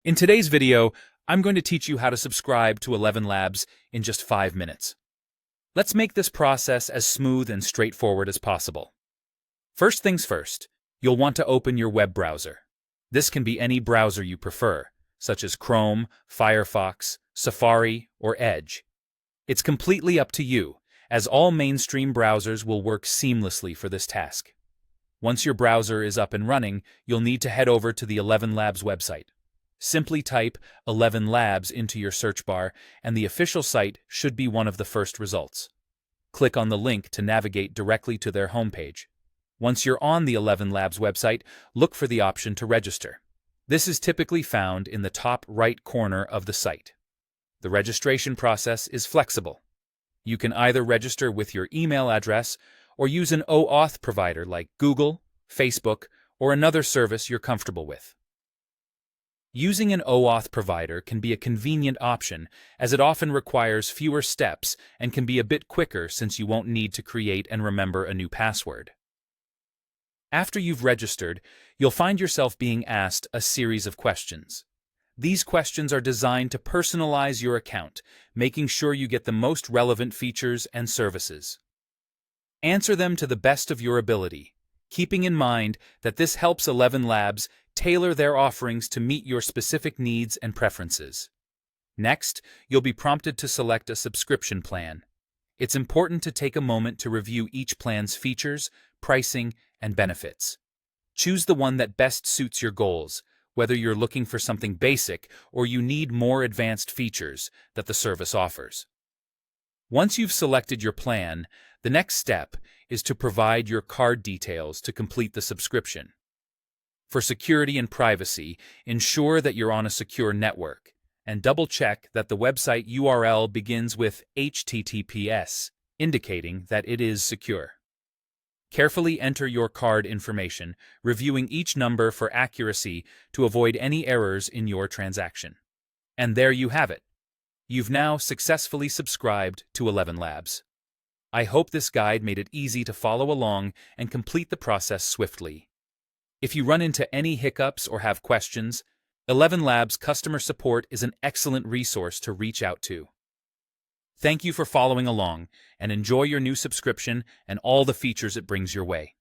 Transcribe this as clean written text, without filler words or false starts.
In today's video, I'm going to teach you how to subscribe to ElevenLabs in just 5 minutes. Let's make this process as smooth and straightforward as possible. First things first, you'll want to open your web browser. This can be any browser you prefer, such as Chrome, Firefox, Safari, or Edge. It's completely up to you, as all mainstream browsers will work seamlessly for this task. Once your browser is up and running, you'll need to head over to the ElevenLabs website. Simply type ElevenLabs into your search bar, and the official site should be one of the first results. Click on the link to navigate directly to their homepage. Once you're on the ElevenLabs website, look for the option to register. This is typically found in the top right corner of the site. The registration process is flexible. You can either register with your email address or use an OAuth provider like Google, Facebook, or another service you're comfortable with. Using an OAuth provider can be a convenient option, as it often requires fewer steps and can be a bit quicker since you won't need to create and remember a new password. After you've registered, you'll find yourself being asked a series of questions. These questions are designed to personalize your account, making sure you get the most relevant features and services. Answer them to the best of your ability, keeping in mind that this helps ElevenLabs tailor their offerings to meet your specific needs and preferences. Next, you'll be prompted to select a subscription plan. It's important to take a moment to review each plan's features, pricing, and benefits. Choose the one that best suits your goals, whether you're looking for something basic or you need more advanced features that the service offers. Once you've selected your plan, the next step is to provide your card details to complete the subscription. For security and privacy, ensure that you're on a secure network, and double-check that the website URL begins with HTTPS, indicating that it is secure. Carefully enter your card information, reviewing each number for accuracy to avoid any errors in your transaction. And there you have it. You've now successfully subscribed to ElevenLabs. I hope this guide made it easy to follow along and complete the process swiftly. If you run into any hiccups or have questions, ElevenLabs customer support is an excellent resource to reach out to. Thank you for following along, and enjoy your new subscription and all the features it brings your way.